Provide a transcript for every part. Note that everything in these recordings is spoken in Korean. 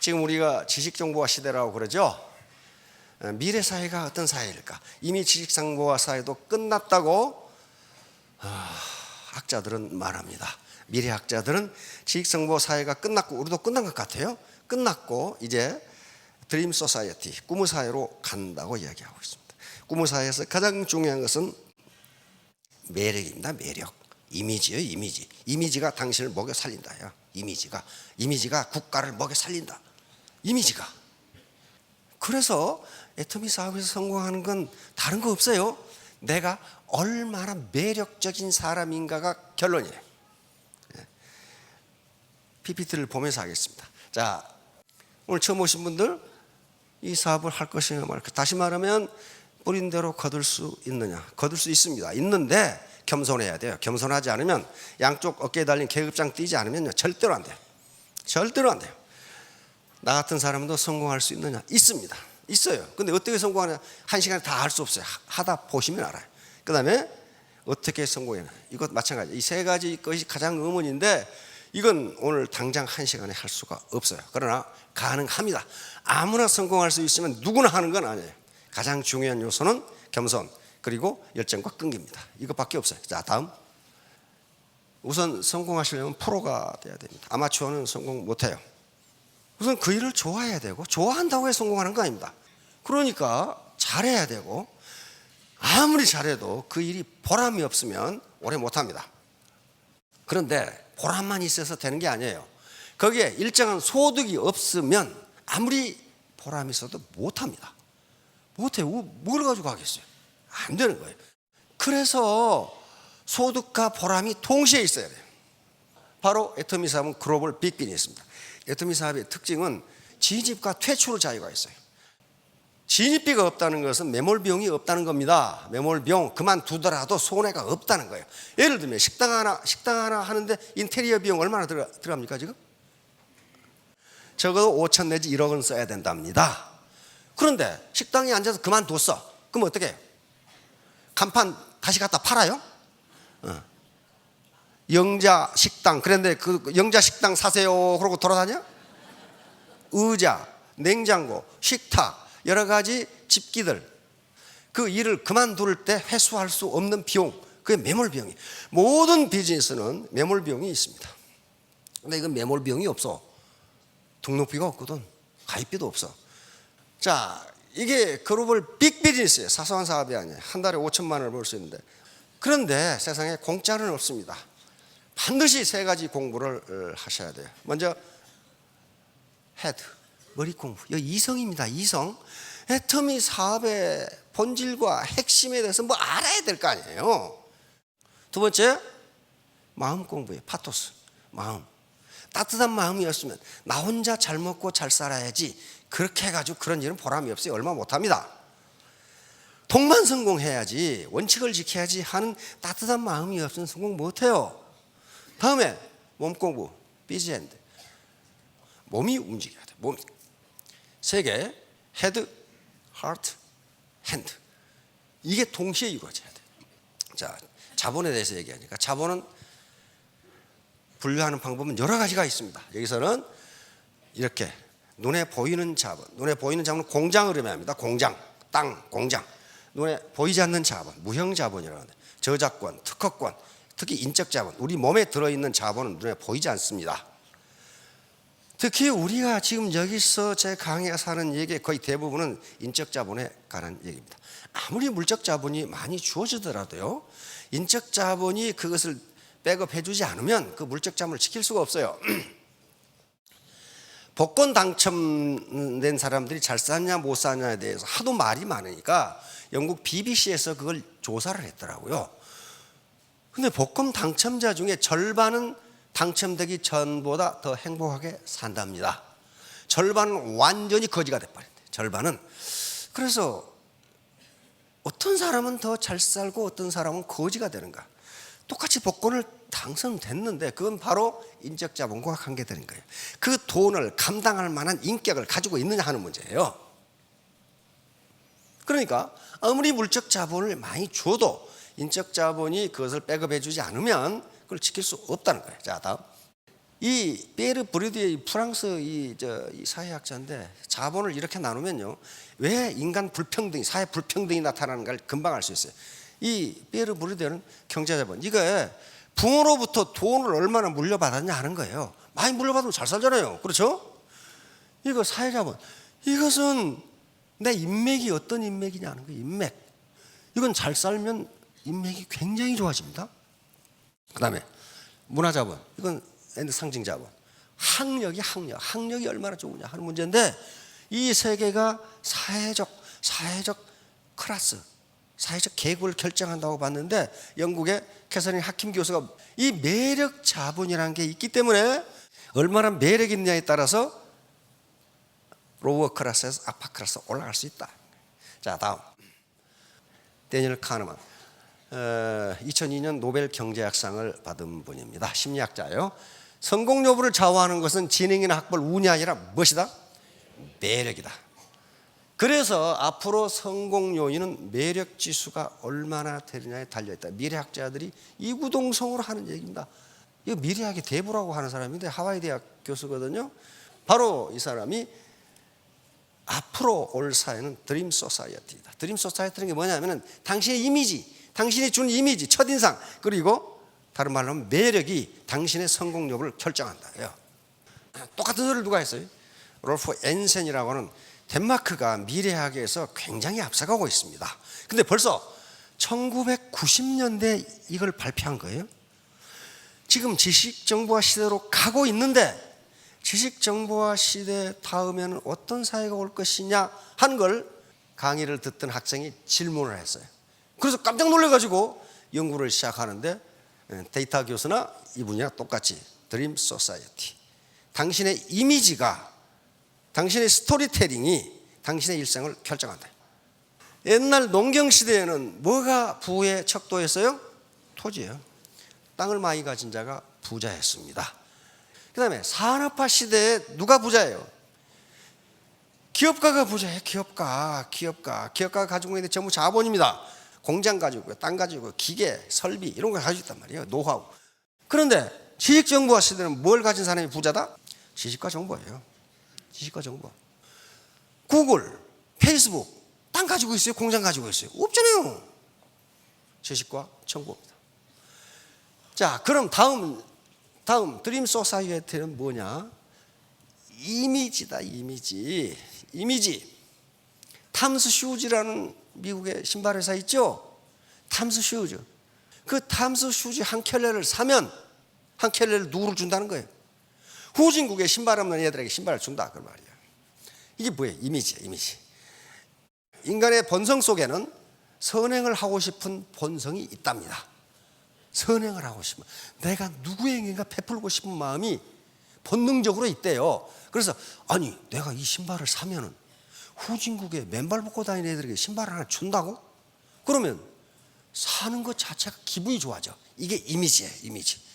지금 우리가 지식정보화 시대라고 그러죠. 미래 사회가 어떤 사회일까? 이미 지식정보화 사회도 끝났다고 학자들은 말합니다. 미래학자들은 지식정보 사회가 끝났고 우리도 끝난 것 같아요. 끝났고 이제 드림 소사이어티, 꿈의 사회로 간다고 이야기하고 있습니다. 꿈의 사회에서 가장 중요한 것은 매력입니다. 매력. 이미지요, 이미지. 이미지가 당신을 먹여 살린다요. 이미지가 국가를 먹여 살린다. 이미지가. 그래서 애터미 사업에서 성공하는 건 다른 거 없어요. 내가 얼마나 매력적인 사람인가가 결론이에요. PPT를 보면서 하겠습니다. 자, 오늘 처음 오신 분들 이 사업을 할 것이냐 말까. 다시 말하면 뿌린 대로 거둘 수 있느냐. 거둘 수 있습니다. 있는데 겸손해야 돼요. 겸손하지 않으면 양쪽 어깨에 달린 계급장 띄지 않으면 절대로 안 돼요. 절대로 안 돼요. 나 같은 사람도 성공할 수 있느냐? 있습니다. 있어요. 근데 어떻게 성공하냐? 한 시간에 다 할 수 없어요. 하다 보시면 알아요. 그 다음에 어떻게 성공하냐? 이것 마찬가지. 이 세 가지 것이 가장 의문인데 이건 오늘 당장 한 시간에 할 수가 없어요. 그러나 가능합니다. 아무나 성공할 수 있으면 누구나 하는 건 아니에요. 가장 중요한 요소는 겸손 그리고 열정과 끈기입니다. 이것밖에 없어요. 자, 다음. 우선 성공하시려면 프로가 돼야 됩니다. 아마추어는 성공 못해요. 우선 그 일을 좋아해야 되고 좋아한다고 해서 성공하는 거 아닙니다. 그러니까 잘해야 되고 아무리 잘해도 그 일이 보람이 없으면 오래 못합니다. 그런데 보람만 있어서 되는 게 아니에요. 거기에 일정한 소득이 없으면 아무리 보람이 있어도 못합니다. 못해요. 뭘 가지고 하겠어요? 안 되는 거예요. 그래서 소득과 보람이 동시에 있어야 돼요. 바로 애터미 사업은 글로벌 빅빈이 있습니다. 애터미 사업의 특징은 진입과 퇴출 자유가 있어요. 진입비가 없다는 것은 매몰 비용이 없다는 겁니다. 매몰 비용 그만두더라도 손해가 없다는 거예요. 예를 들면 식당 하나 하는데 인테리어 비용 얼마나 들어갑니까 지금? 적어도 5천 내지 1억은 써야 된답니다. 그런데 식당에 앉아서 그만뒀어. 그럼 어떻게 해요? 간판 다시 갖다 팔아요? 영자 식당, 그런데 그 영자 식당 사세요 그러고 돌아다녀? 의자, 냉장고, 식탁 여러 가지 집기들 그 일을 그만둘 때 회수할 수 없는 비용, 그게 매몰 비용이. 모든 비즈니스는 매몰 비용이 있습니다. 근데 이건 매몰 비용이 없어. 등록비가 없거든. 가입비도 없어. 자, 이게 글로벌 빅 비즈니스예요. 사소한 사업이 아니에요. 한 달에 5천만 원을 벌 수 있는데. 그런데 세상에 공짜는 없습니다. 반드시 세 가지 공부를 하셔야 돼요. 먼저 헤드, 머리 공부. 여기 이성입니다. 이성. 애터미 사업의 본질과 핵심에 대해서 뭐 알아야 될 거 아니에요. 두 번째, 마음 공부예요. 파토스, 마음. 따뜻한 마음이었으면 나 혼자 잘 먹고 잘 살아야지 그렇게 해가지고 그런 일은 보람이 없어요. 얼마 못합니다. 통만 성공해야지, 원칙을 지켜야지 하는 따뜻한 마음이 없으면 성공 못해요. 다음에 몸 공부, 비즈핸드. 몸이 움직여야 돼. 몸이. 세 개, 헤드, 하트, 핸드. 이게 동시에 이루어져야 돼. 자, 자본에 대해서 얘기하니까 자본은 분류하는 방법은 여러 가지가 있습니다. 여기서는 이렇게 눈에 보이는 자본, 눈에 보이는 자본은 공장을 의미합니다. 공장, 땅, 공장. 눈에 보이지 않는 자본, 무형 자본이라고 하는데 저작권, 특허권, 특히 인적 자본, 우리 몸에 들어있는 자본은 눈에 보이지 않습니다. 특히 우리가 지금 여기서 제 강의에서 하는 얘기 거의 대부분은 인적 자본에 관한 얘기입니다. 아무리 물적 자본이 많이 주어지더라도요, 인적 자본이 그것을 백업해 주지 않으면 그 물적 자본을 지킬 수가 없어요. 복권 당첨된 사람들이 잘 사냐 못 사냐에 대해서 하도 말이 많으니까 영국 BBC에서 그걸 조사를 했더라고요. 근데 복권 당첨자 중에 절반은 당첨되기 전보다 더 행복하게 산답니다. 절반은 완전히 거지가 돼버린대. 절반은. 그래서 어떤 사람은 더 잘 살고 어떤 사람은 거지가 되는가. 똑같이 복권을 당선됐는데 그건 바로 인적 자본과 관계되는 거예요. 그 돈을 감당할 만한 인격을 가지고 있느냐 하는 문제예요. 그러니까 아무리 물적 자본을 많이 줘도 인적 자본이 그것을 백업해 주지 않으면 그걸 지킬 수 없다는 거예요. 자, 다음. 이 피에르 브리드의 프랑스 이 사회학자인데 자본을 이렇게 나누면요, 왜 인간 불평등이, 사회 불평등이 나타나는 걸 금방 알 수 있어요. 이 피에르 브리드는 경제자본, 이거 부모로부터 돈을 얼마나 물려받았냐 하는 거예요. 많이 물려받으면 잘 살잖아요. 그렇죠? 이거 사회자본, 이것은 내 인맥이 어떤 인맥이냐 하는 거예요. 인맥. 이건 잘 살면 인맥이 굉장히 좋아집니다. 그 다음에 문화자본, 이건 상징자본. 학력이 얼마나 좋으냐 하는 문제인데, 이 세 개가 사회적 클래스, 사회적 계급을 결정한다고 봤는데, 영국의 캐서린 하킴 교수가 이 매력 자본이라는 게 있기 때문에 얼마나 매력 있느냐에 따라서 로워 클래스에서 아파 클래스 올라갈 수 있다. 자, 다음 데니얼 카너만, 2002년 노벨 경제학상을 받은 분입니다. 심리학자예요. 성공 여부를 좌우하는 것은 지능이나 학벌, 운이 아니라 무엇이다? 매력이다. 그래서 앞으로 성공 요인은 매력 지수가 얼마나 되느냐에 달려있다. 미래학자들이 이구동성으로 하는 얘기입니다. 이거 미래학의 대부라고 하는 사람인데 하와이 대학 교수거든요. 바로 이 사람이 앞으로 올 사회는 드림 소사이어티다. 드림 소사이어티는 게 뭐냐면은 당신의 이미지, 당신이 준 이미지, 첫인상, 그리고 다른 말로 하면 매력이 당신의 성공 여부를 결정한다. 똑같은 소리를 누가 했어요? 롤프 엔센이라고 하는 덴마크가 미래학에서 굉장히 앞서가고 있습니다. 근데 벌써 1990년대 이걸 발표한 거예요. 지금 지식정보화 시대로 가고 있는데, 지식정보화 시대 다음에는 어떤 사회가 올 것이냐 하는 걸 강의를 듣던 학생이 질문을 했어요. 그래서 깜짝 놀라가지고 연구를 시작하는데, 데이터 교수나 이분이랑 똑같이 드림 소사이어티, 당신의 이미지가, 당신의 스토리텔링이 당신의 일생을 결정한다. 옛날 농경시대에는 뭐가 부의 척도였어요? 토지예요. 땅을 많이 가진 자가 부자였습니다. 그 다음에 산업화 시대에 누가 부자예요? 기업가가 부자예요. 기업가가 가지고 있는 게 전부 자본입니다. 공장 가지고 있고, 땅 가지고 있고, 기계, 설비 이런 걸 가지고 있단 말이에요. 노하우. 그런데 지식정보화 시대는 뭘 가진 사람이 부자다? 지식과 정보예요. 지식과 정보. 구글, 페이스북 땅 가지고 있어요? 공장 가지고 있어요? 없잖아요. 지식과 정보입니다. 자, 그럼 다음 드림 소사이어티는 뭐냐? 이미지다. 이미지. 탐스 슈즈라는 미국의 신발 회사 있죠? 탐스 슈즈. 그 탐스 슈즈 한 켤레를 사면 한 켤레를 누구를 준다는 거예요? 후진국에 신발 없는 애들에게 신발을 준다, 그 말이야. 이게 뭐예요? 이미지야, 이미지. 인간의 본성 속에는 선행을 하고 싶은 본성이 있답니다. 선행을 하고 싶은, 내가 누구에게인가 베풀고 싶은 마음이 본능적으로 있대요. 그래서 아니, 내가 이 신발을 사면은 후진국에 맨발 벗고 다니는 애들에게 신발 하나 준다고? 그러면 사는 것 자체가 기분이 좋아져. 이게 이미지예요, 이미지.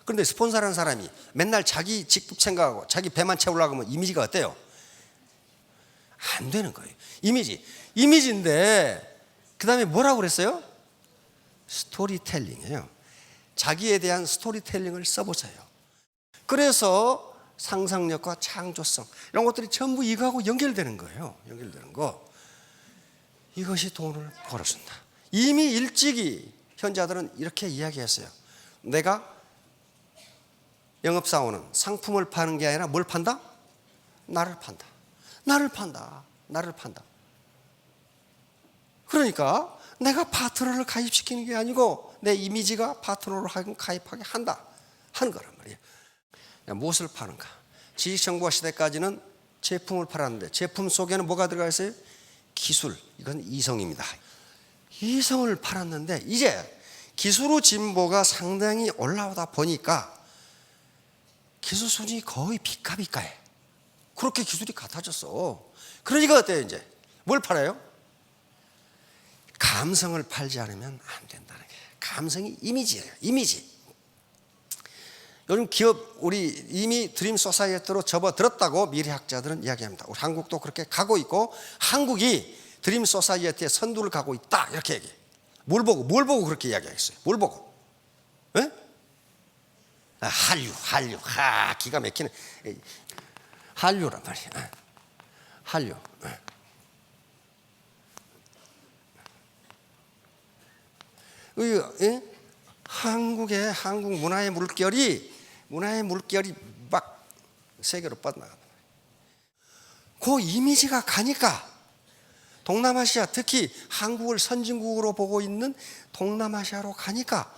그런데 스폰서라는 사람이 맨날 자기 직급 생각하고 자기 배만 채우려고 하면 이미지가 어때요? 안 되는 거예요. 이미지인데 그 다음에 뭐라고 그랬어요? 스토리텔링이에요. 자기에 대한 스토리텔링을 써보세요. 그래서 상상력과 창조성 이런 것들이 전부 이거하고 연결되는 거예요. 연결되는 거. 이것이 돈을 벌어준다. 이미 일찍이 현자들은 이렇게 이야기했어요. 내가 영업사원은 상품을 파는 게 아니라 뭘 판다? 나를 판다. 그러니까 내가 파트너를 가입시키는 게 아니고 내 이미지가 파트너로 가입하게 한다 하는 거란 말이에요. 무엇을 파는가? 지식정보화 시대까지는 제품을 팔았는데 제품 속에는 뭐가 들어가 있어요? 기술, 이건 이성입니다. 이성을 팔았는데 이제 기술의 진보가 상당히 올라오다 보니까 기술 수준이 거의 비까비까해. 그렇게 기술이 같아졌어. 그러니까 어때요? 이제 뭘 팔아요? 감성을 팔지 않으면 안 된다는 게. 감성이 이미지예요. 이미지. 요즘 기업 우리 이미 드림 소사이어티로 접어들었다고 미래학자들은 이야기합니다. 우리 한국도 그렇게 가고 있고 한국이 드림 소사이어티의 선두를 가고 있다 이렇게 얘기해요. 뭘 보고 그렇게 이야기하겠어요? 뭘 보고? 네? 한류, 기가 막히는 한류란 말이야. 한류. 한국 문화의 물결이 막 세계로 뻗나가. 그 이미지가 가니까 동남아시아, 특히 한국을 선진국으로 보고 있는 동남아시아로 가니까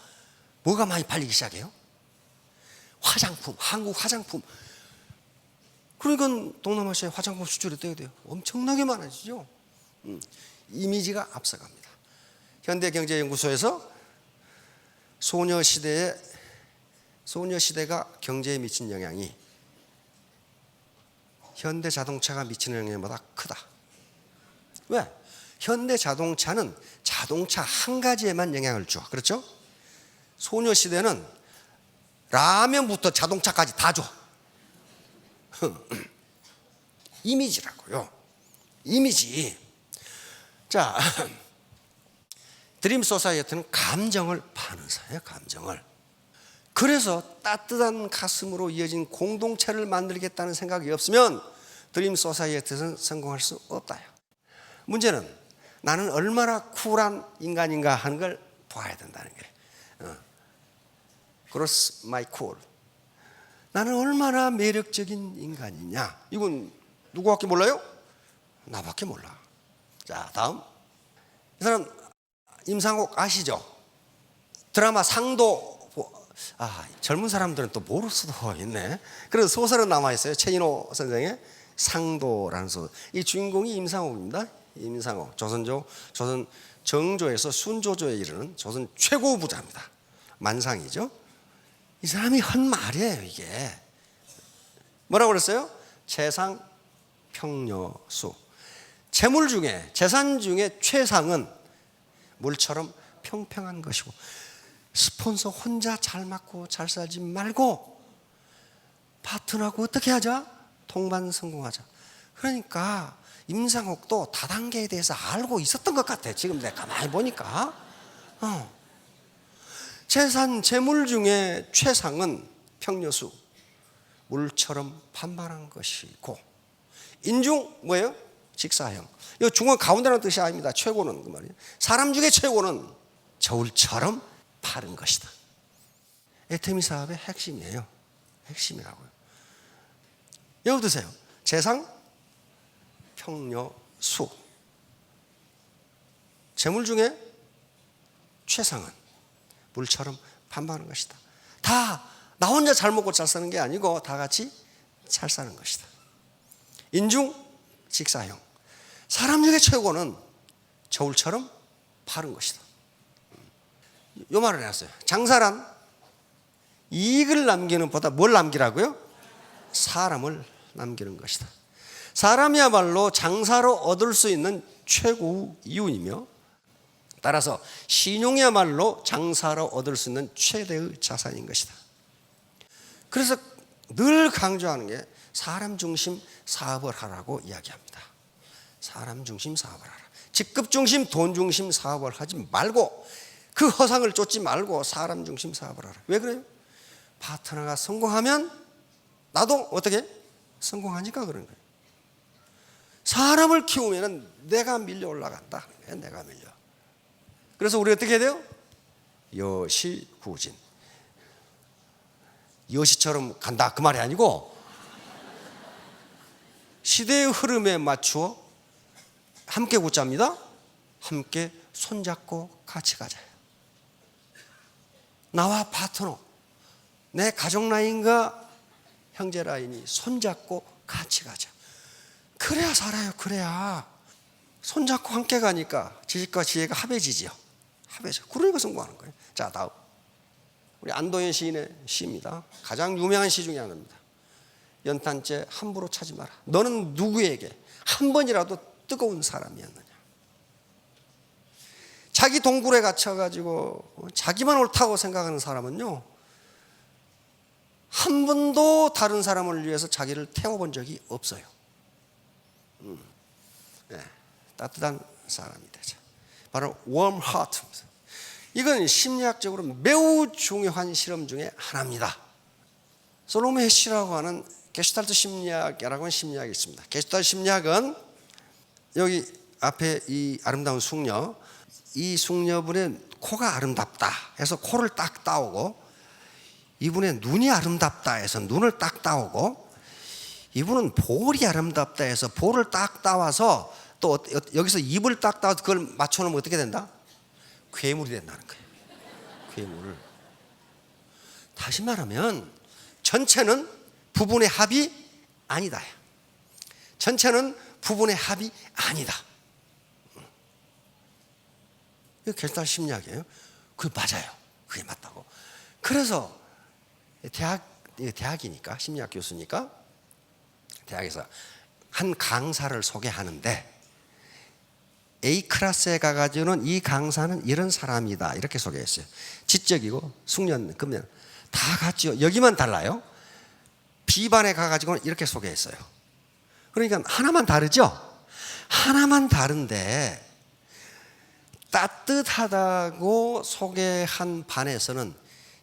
뭐가 많이 팔리기 시작해요? 화장품, 한국 화장품. 그러니까 동남아시아에 화장품 수출이 돼야 돼요. 엄청나게 많아지죠. 이미지가 앞서갑니다. 현대경제연구소에서 소녀시대가 경제에 미친 영향이 현대자동차가 미치는 영향보다 크다. 왜? 현대자동차는 자동차 한 가지에만 영향을 줘. 그렇죠? 소녀시대는 라면부터 자동차까지 다 줘. 이미지라고요. 이미지. 자, 드림 소사이어티는 감정을 파는 사예요. 감정을. 그래서 따뜻한 가슴으로 이어진 공동체를 만들겠다는 생각이 없으면 드림 소사이어티에서는 성공할 수 없다요. 문제는 나는 얼마나 쿨한 인간인가 하는 걸 봐야 된다는 거예요. Cross my cool. 나는 얼마나 매력적인 인간이냐. 이건 누구밖에 몰라요? 나밖에 몰라. 자, 다음. 이 사람 임상옥 아시죠? 드라마 상도. 젊은 사람들은 또 모를 수도 있네. 그래서 소설은 남아있어요. 최인호 선생의 상도라는 소설. 이 주인공이 임상옥입니다. 임상옥. 조선 정조에서 순조조에 이르는 조선 최고 부자입니다. 만상이죠. 이 사람이 한 말이에요. 이게 뭐라고 그랬어요? 재상 평려수. 재산 중에 최상은 물처럼 평평한 것이고, 스폰서 혼자 잘 맞고 잘 살지 말고 파트너하고 어떻게 하자? 동반 성공하자. 그러니까 임상옥도 다단계에 대해서 알고 있었던 것 같아. 지금 내가 가만히 보니까. 재물 중에 최상은 평려수, 물처럼 반반한 것이고, 인중 뭐예요? 직사형. 이 중간 가운데라는 뜻이 아닙니다. 최고는 그 말이에요. 사람 중에 최고는 저울처럼 바른 것이다. 애터미 사업의 핵심이에요. 핵심이라고요. 여기 드세요. 재상 평려수. 재물 중에 최상은 물처럼 반반하는 것이다. 다 나 혼자 잘 먹고 잘 사는 게 아니고 다 같이 잘 사는 것이다. 인중 직사형. 사람 중에 최고는 저울처럼 바른 것이다. 요 말을 해놨어요. 장사란 이익을 남기는 보다 뭘 남기라고요? 사람을 남기는 것이다. 사람이야말로 장사로 얻을 수 있는 최고의 이윤이며, 따라서 신용이야말로 장사로 얻을 수 있는 최대의 자산인 것이다. 그래서 늘 강조하는 게 사람 중심 사업을 하라고 이야기합니다. 사람 중심 사업을 하라. 직급 중심, 돈 중심 사업을 하지 말고, 그 허상을 쫓지 말고 사람 중심 사업을 하라. 왜 그래요? 파트너가 성공하면 나도 어떻게? 성공하니까 그런 거예요. 사람을 키우면 내가 밀려 올라간다. 내가 밀려. 그래서 우리 어떻게 해야 돼요? 여시구진. 여시처럼 간다 그 말이 아니고, 시대의 흐름에 맞추어 함께 굳잡니다. 함께 손잡고 같이 가자. 나와 파트너, 내 가족 라인과 형제 라인이 손잡고 같이 가자. 그래야 살아요. 그래야 손잡고 함께 가니까 지식과 지혜가 합해지지요. 합해져. 그러니까 성공하는 거예요. 자, 다음 우리 안도현 시인의 시입니다. 가장 유명한 시 중에 하나입니다. 연탄재 함부로 차지 마라. 너는 누구에게 한 번이라도 뜨거운 사람이었느냐. 자기 동굴에 갇혀가지고 자기만 옳다고 생각하는 사람은요, 한 번도 다른 사람을 위해서 자기를 태워본 적이 없어요. 네, 따뜻한 사람이 되자. 바로 warm heart. 이건 심리학적으로 매우 중요한 실험 중에 하나입니다. 솔로몬 해시라고 하는 게슈탈트 심리학이라고 하는 심리학이 있습니다. 게슈탈트 심리학은 여기 앞에 이 아름다운 숙녀, 이 숙녀분의 코가 아름답다 해서 코를 딱 따오고, 이분의 눈이 아름답다 해서 눈을 딱 따오고, 이분은 볼이 아름답다 해서 볼을 딱 따와서 또 여기서 입을 딱 따와서 그걸 맞춰놓으면 어떻게 된다? 괴물이 된다는 거예요. 괴물. 다시 말하면 전체는 부분의 합이 아니다. 전체는 부분의 합이 아니다. 이거 게슈탈트 심리학이에요. 그게 맞아요. 그게 맞다고. 그래서 대학이니까, 심리학 교수니까 대학에서 한 강사를 소개하는데, A 클래스에 가가지고는 이 강사는 이런 사람이다 이렇게 소개했어요. 지적이고 숙련, 그러면 다 같죠. 여기만 달라요. B반에 가가지고는 이렇게 소개했어요. 그러니까 하나만 다르죠. 하나만 다른데 따뜻하다고 소개한 반에서는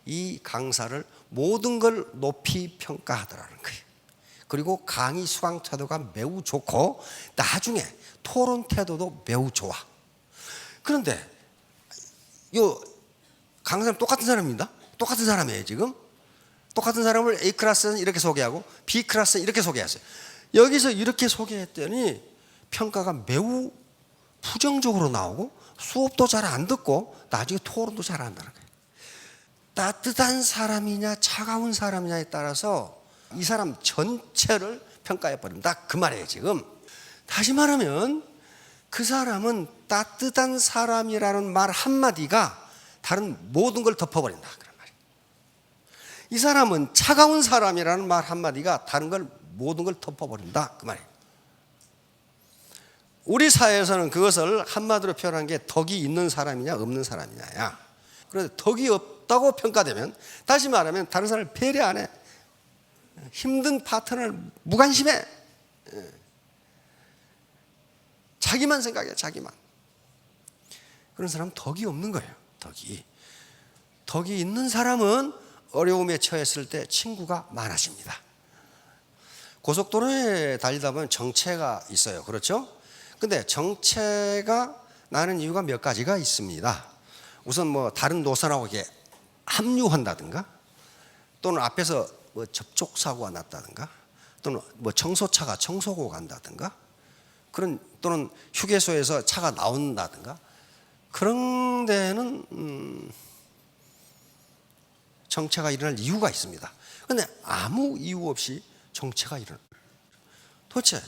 이 강사를 모든 걸 높이 평가하더라는 거예요. 그리고 강의 수강 태도가 매우 좋고 나중에 토론 태도도 매우 좋아. 그런데 요 강사는 똑같은 사람입니다. 똑같은 사람이에요. 지금 똑같은 사람을 A 클래스는 이렇게 소개하고 B 클래스는 이렇게 소개했어요. 여기서 이렇게 소개했더니 평가가 매우 부정적으로 나오고 수업도 잘 안 듣고 나중에 토론도 잘 안 한다는 거예요. 따뜻한 사람이냐 차가운 사람이냐에 따라서 이 사람 전체를 평가해 버립니다. 그 말이에요. 지금 다시 말하면 그 사람은 따뜻한 사람이라는 말 한마디가 다른 모든 걸 덮어버린다 그런 말이에요. 이 사람은 차가운 사람이라는 말 한마디가 다른 걸 모든 걸 덮어버린다 그 말이에요. 우리 사회에서는 그것을 한마디로 표현한 게 덕이 있는 사람이냐 없는 사람이냐야. 그런데 덕이 없다고 평가되면, 다시 말하면 다른 사람을 배려 안 해. 힘든 파트너를 무관심해. 자기만 생각해. 자기만. 그런 사람은 덕이 없는 거예요. 덕이 있는 사람은 어려움에 처했을 때 친구가 많아집니다. 고속도로에 달리다 보면 정체가 있어요. 그렇죠? 근데 정체가 나는 이유가 몇 가지가 있습니다. 우선 뭐 다른 노선하고 이렇게 합류한다든가, 또는 앞에서 뭐 접촉 사고가 났다든가, 또는 뭐 청소차가 청소고 간다든가, 또는 휴게소에서 차가 나온다든가, 그런 데는 정체가 일어날 이유가 있습니다. 그런데 아무 이유 없이 정체가 일어나. 도대체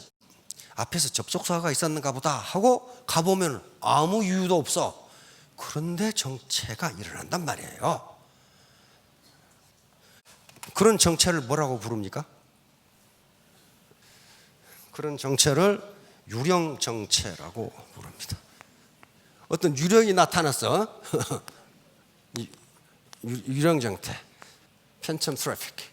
앞에서 접촉사고가 있었는가 보다 하고 가보면 아무 이유도 없어. 그런데 정체가 일어난단 말이에요. 그런 정체를 뭐라고 부릅니까? 그런 정체를 유령정체라고 부릅니다. 어떤 유령이 나타났어. 유령정체, 팬텀 트래픽.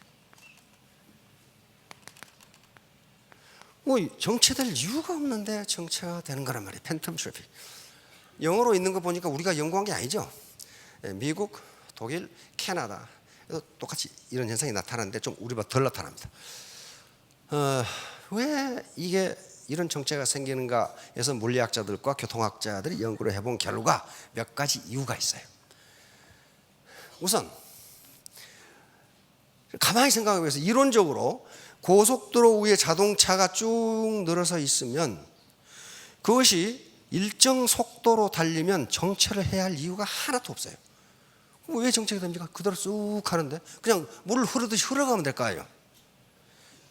뭐 정체될 이유가 없는데 정체가 되는 거란 말이에요. 팬텀 트래픽. 영어로 있는 거 보니까 우리가 연구한 게 아니죠. 미국, 독일, 캐나다 똑같이 이런 현상이 나타나는데 좀 우리보다 덜 나타납니다. 왜 이게 이런 정체가 생기는가 해서 물리학자들과 교통학자들이 연구를 해본 결과 몇 가지 이유가 있어요. 우선 가만히 생각해 보세요. 이론적으로 고속도로 위에 자동차가 쭉 늘어서 있으면 그것이 일정 속도로 달리면 정체를 해야 할 이유가 하나도 없어요. 왜 정체가 됩니까? 그대로 쑥 가는데 그냥 물 흐르듯이 흘러가면 될 거 아니에요.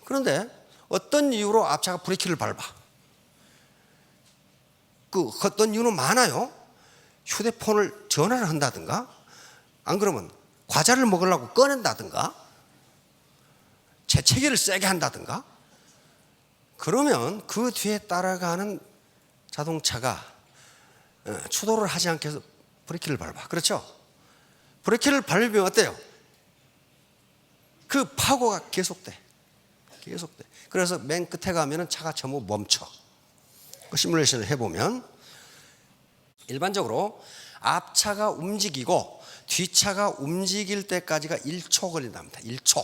그런데 어떤 이유로 앞차가 브레이크를 밟아? 그 어떤 이유는 많아요. 휴대폰을 전화를 한다든가, 안 그러면 과자를 먹으려고 꺼낸다든가, 재채기를 세게 한다든가. 그러면 그 뒤에 따라가는 자동차가 추돌을 하지 않게 해서 브레이크를 밟아. 그렇죠? 브레이크를 밟으면 어때요? 그 파고가 계속돼. 그래서 맨 끝에 가면은 차가 전부 멈춰. 그 시뮬레이션을 해보면 일반적으로 앞차가 움직이고 뒷차가 움직일 때까지가 1초 걸린답니다. 1초.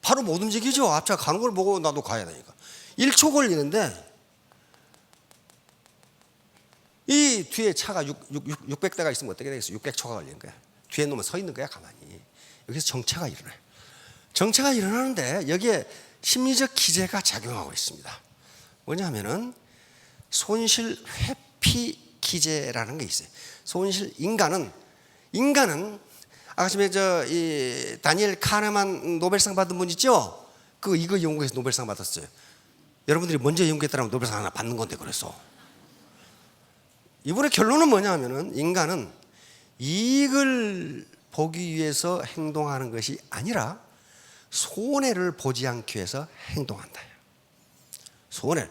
바로 못 움직이죠. 앞차 가는 걸 보고 나도 가야 되니까. 1초 걸리는데 이 뒤에 차가 600대가 있으면 어떻게 되겠어? 600초가 걸리는 거야. 뒤에 놈은 서 있는 거야, 가만히. 여기서 정체가 일어나요. 정체가 일어나는데 여기에 심리적 기제가 작용하고 있습니다. 뭐냐면은 손실 회피 기제라는 게 있어요. 손실 인간은 아까 전에 이 다니엘 카네만 노벨상 받은 분 있죠? 이거 연구해서 노벨상 받았어요. 여러분들이 먼저 연구했다면 노벨상 하나 받는 건데 그래서 이분의 결론은 뭐냐면은 인간은 이익을 보기 위해서 행동하는 것이 아니라 손해를 보지 않기 위해서 행동한다. 손해.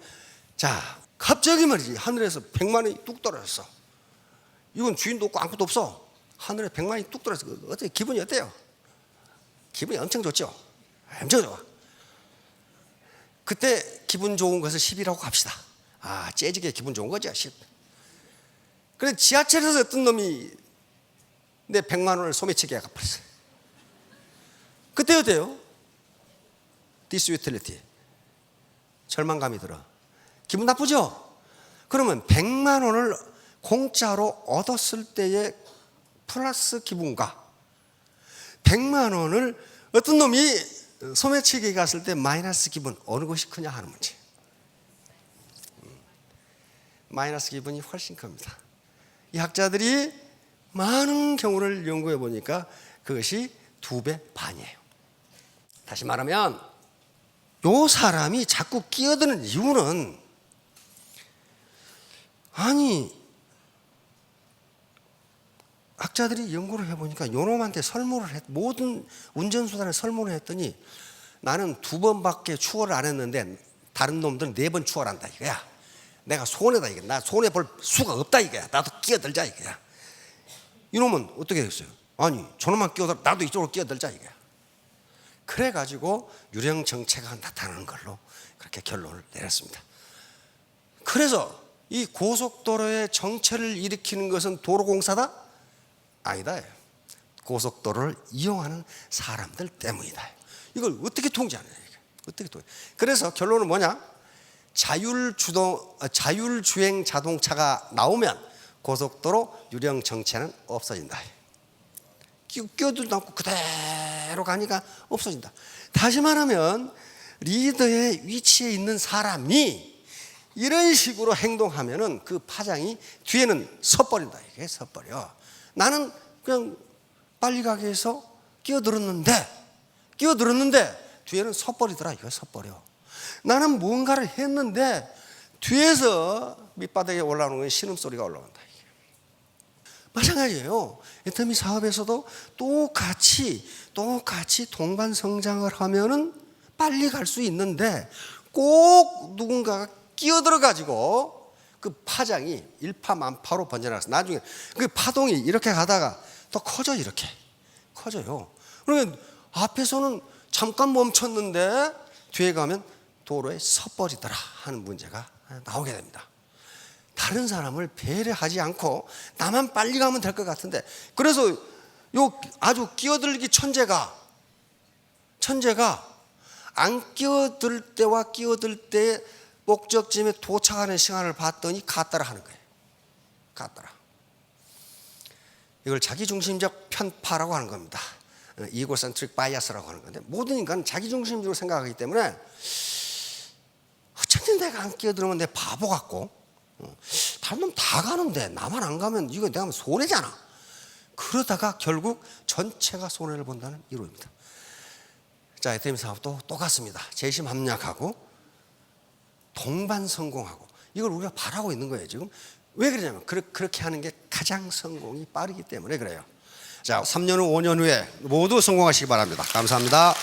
자, 갑자기 말이지 하늘에서 100만 원이 뚝 떨어졌어. 이건 주인도 없고 아무것도 없어. 하늘에 100만 원이 뚝 떨어졌어. 어때? 기분이 어때요? 기분이 엄청 좋죠. 엄청 좋아. 그때 기분 좋은 것을 10이라고 합시다. 재즈게 기분 좋은 거죠, 10. 그래 지하철에서 어떤 놈이 내 100만 원을 소매치기에 갚았어요. 그때 어때요? 디스유틸리티. 절망감이 들어. 기분 나쁘죠? 그러면 100만 원을 공짜로 얻었을 때의 플러스 기분과 100만 원을 어떤 놈이 소매치기에 갔을 때 마이너스 기분, 어느 것이 크냐 하는 문제. 마이너스 기분이 훨씬 큽니다. 이 학자들이 많은 경우를 연구해 보니까 그것이 2배 반이에요. 다시 말하면 요 사람이 자꾸 끼어드는 이유는 학자들이 연구를 해보니까 요놈한테 모든 운전수단을 설문을 했더니 나는 2번밖에 추월을 안 했는데 다른 놈들은 4번 추월한다 이거야. 내가 손해다 이거야. 나 손해 볼 수가 없다 이거야. 나도 끼어들자 이거야. 이놈은 어떻게 했어요? 저놈만 끼어들어 나도 이쪽으로 끼어들자 이거야. 그래가지고 유령 정체가 나타나는 걸로 그렇게 결론을 내렸습니다. 그래서 이 고속도로의 정체를 일으키는 것은 도로공사다? 아니다. 고속도로를 이용하는 사람들 때문이다. 이걸 어떻게 통제하느냐. 그래서 결론은 뭐냐? 자율주행 자동차가 나오면 고속도로 유령 정체는 없어진다. 끼어들도 않고 그대로 가니까 없어진다. 다시 말하면 리더의 위치에 있는 사람이 이런 식으로 행동하면은 그 파장이 뒤에는 섣버린다. 이게 섣버려. 나는 그냥 빨리 가게 해서 끼어들었는데 뒤에는 섣버리더라. 이거 섣버려. 나는 뭔가를 했는데 뒤에서 밑바닥에 올라오는 건 신음소리가 올라온다. 마찬가지예요. 애터미 사업에서도 똑같이 동반 성장을 하면은 빨리 갈 수 있는데 꼭 누군가가 끼어들어 가지고 그 파장이 일파만파로 번져나가서 나중에 그 파동이 이렇게 가다가 또 이렇게 커져요. 그러면 앞에서는 잠깐 멈췄는데 뒤에 가면 도로에 섣버리더라 하는 문제가 나오게 됩니다. 다른 사람을 배려하지 않고 나만 빨리 가면 될 것 같은데, 그래서 요 아주 끼어들기 천재가 안 끼어들 때와 끼어들 때 목적지에 도착하는 시간을 봤더니 같더라 하는 거예요. 같더라. 이걸 자기중심적 편파라고 하는 겁니다. 이고센트릭 바이어스라고 하는 건데, 모든 인간은 자기중심적으로 생각하기 때문에 어쩐지 내가 안 끼어들면 내 바보 같고, 다른 놈 다 가는데 나만 안 가면 이거 내가 하면 손해잖아. 그러다가 결국 전체가 손해를 본다는 이론입니다. 자, 애터미 사업도 똑같습니다. 재심 합리학하고 동반 성공하고 이걸 우리가 바라고 있는 거예요. 지금 왜 그러냐면 그렇게 하는 게 가장 성공이 빠르기 때문에 그래요. 자, 3년 후 5년 후에 모두 성공하시기 바랍니다. 감사합니다.